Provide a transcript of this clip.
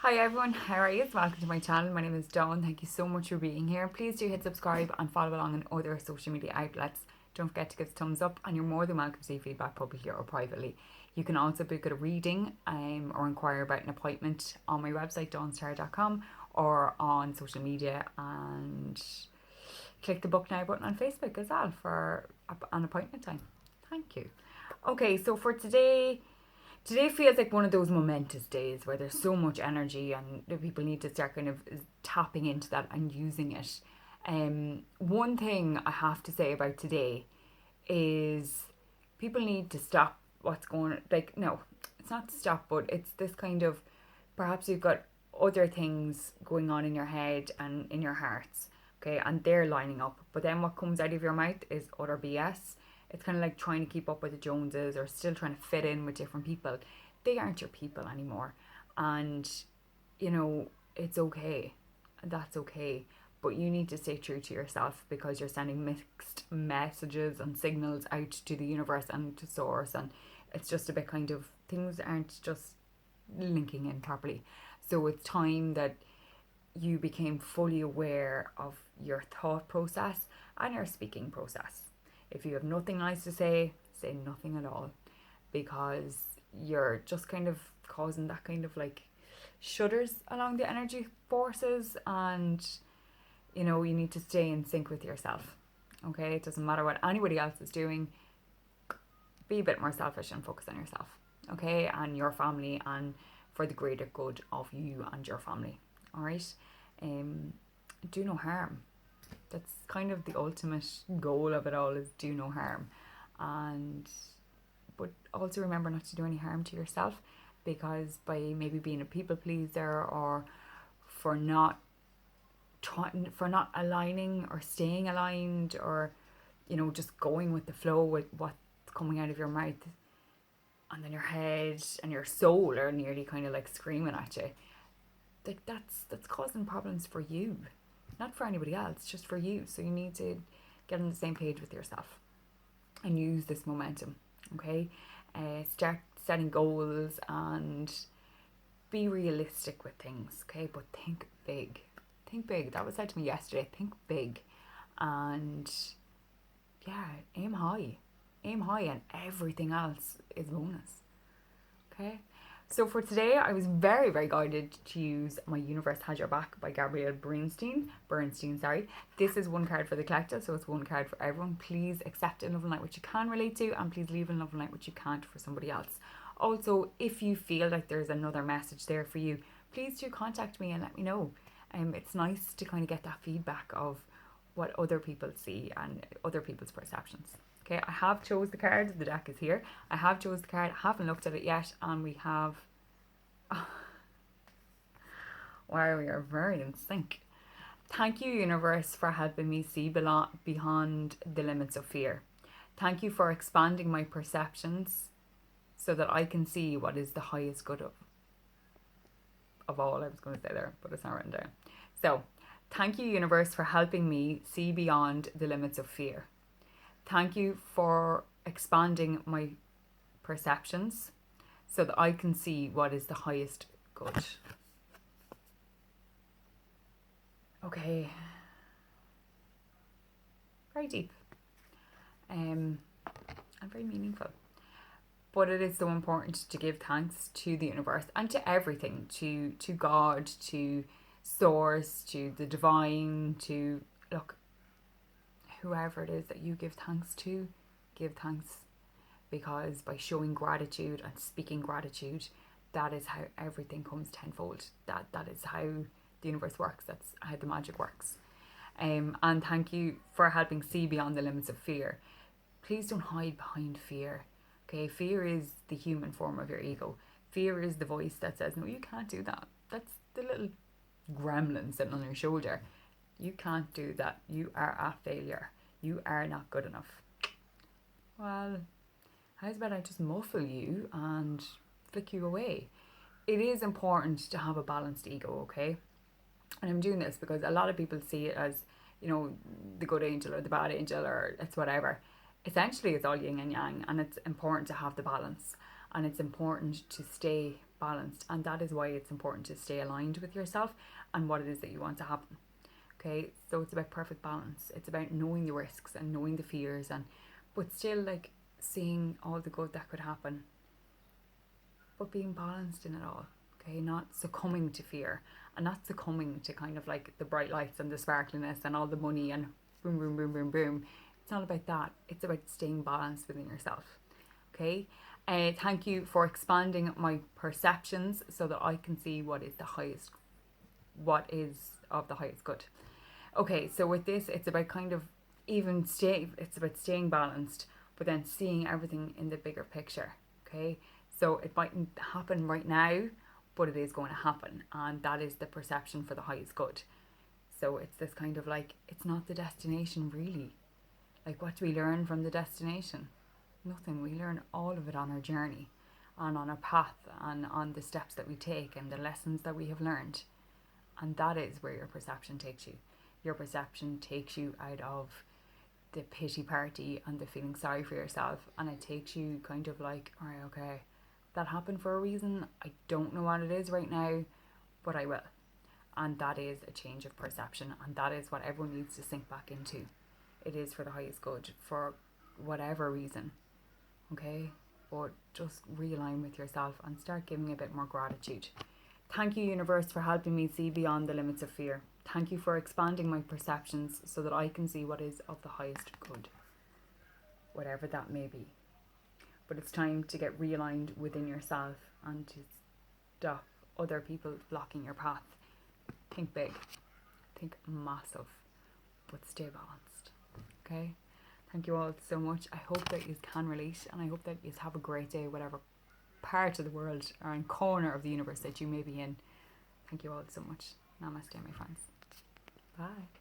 Hi everyone, how are you? Welcome to my channel. My name is Dawn. Thank you so much for being here. Please do hit subscribe and follow along on other social media outlets. Don't forget to give us a thumbs up, and you're more than welcome to leave feedback publicly or privately. You can also book a reading or inquire about an appointment on my website dawnstar.com or on social media, and click the book now button on Facebook as well for an appointment time. Thank you. Okay, so for today feels like one of those momentous days where there's so much energy and the people need to start kind of tapping into that and using it. One thing I have to say about today is people need to stop what's going, like, no, it's not to stop, but it's this kind of, perhaps you've got other things going on in your head and in your hearts, okay, and they're lining up, but then what comes out of your mouth is utter BS. It's kind of like trying to keep up with the Joneses or still trying to fit in with different people. They aren't your people anymore, and you know, it's okay. That's okay. But you need to stay true to yourself, because you're sending mixed messages and signals out to the universe and to source, and it's just a bit kind of, things aren't just linking in properly. So it's time that you became fully aware of your thought process and your speaking process. If you have nothing nice to say nothing at all, because you're just kind of causing that kind of like shudders along the energy forces, and you need to stay in sync with yourself. Okay, it doesn't matter what anybody else is doing. Be a bit more selfish and focus on yourself, okay, and your family, and for the greater good of you and your family. All right. um do no harm. That's kind of the ultimate goal of it all, is do no harm. And but also remember not to do any harm to yourself, because by maybe being a people pleaser, or for not for not aligning or staying aligned, or just going with the flow with what's coming out of your mouth, and then your head and your soul are nearly kind of like screaming at you, like that's causing problems for you, not for anybody else, just for you. So you need to get on the same page with yourself and use this momentum. Okay, start setting goals and be realistic with things. Okay, but think big. Think big. That was said to me yesterday. Think big, and yeah, aim high. Aim high, and everything else is bonus. Okay. So for today, I was very, very guided to use My Universe Has Your Back by Gabrielle Bernstein, sorry. This is one card for the collective, so it's one card for everyone. Please accept in love and light what you can relate to, and please leave in love and light what you can't for somebody else. Also, if you feel like there's another message there for you, please do contact me and let me know. It's nice to kind of get that feedback of what other people see and other people's perceptions. Okay, I have chose the card. The deck is here. I have chose the card. I haven't looked at it yet, and we have. Wow, we are very in sync. Thank you, universe, for helping me see beyond the limits of fear. Thank you for expanding my perceptions so that I can see what is the highest good of all. I was going to say there, but it's not written down. So, thank you, universe, for helping me see beyond the limits of fear. Thank you for expanding my perceptions so that I can see what is the highest good. Okay. Very deep. And very meaningful. But it is so important to give thanks to the universe and to everything, to God, to source, to the divine, to look, whoever it is that you give thanks to, give thanks, because by showing gratitude and speaking gratitude, that is how everything comes tenfold. That is how the universe works. That's how the magic works. And thank you for helping see beyond the limits of fear. Please don't hide behind fear. Okay, fear is the human form of your ego. Fear is the voice that says, no, you can't do that. That's the little gremlin sitting on your shoulder. You can't do that. You are a failure. You are not good enough. Well, how's about I just muffle you and flick you away? It is important to have a balanced ego, okay? And I'm doing this because a lot of people see it as, the good angel or the bad angel, or it's whatever. Essentially, it's all yin and yang, and it's important to have the balance. And it's important to stay balanced. And that is why it's important to stay aligned with yourself and what it is that you want to happen. Okay, so it's about perfect balance. It's about knowing the risks and knowing the fears, and but still like seeing all the good that could happen, but being balanced in it all. Okay, not succumbing to fear and not succumbing to kind of like the bright lights and the sparkliness and all the money and boom, boom, boom, boom, boom. It's not about that. It's about staying balanced within yourself. Okay. Thank you for expanding my perceptions so that I can see what is of the highest good. Okay, so with this, it's about kind of it's about staying balanced, but then seeing everything in the bigger picture. Okay, so it mightn't happen right now, but it is going to happen, and that is the perception for the highest good. So it's this kind of like, it's not the destination really. Like, what do we learn from the destination? Nothing. We learn all of it on our journey and on our path and on the steps that we take and the lessons that we have learned. And that is where your perception takes you. Your perception takes you out of the pity party and the feeling sorry for yourself, and it takes you kind of like, all right, okay, that happened for a reason. I don't know what it is right now, but I will. And that is a change of perception, and that is what everyone needs to sink back into. It is for the highest good, for whatever reason. Okay, but just realign with yourself and start giving a bit more gratitude. Thank you, universe, for helping me see beyond the limits of fear. Thank you for expanding my perceptions so that I can see what is of the highest good, whatever that may be. But it's time to get realigned within yourself and to stop other people blocking your path. Think big, think massive, but stay balanced. Okay? Thank you all so much. I hope that you can relate, and I hope that you have a great day, whatever part of the world or in corner of the universe that you may be in. Thank you all so much. Namaste, my friends. Bye.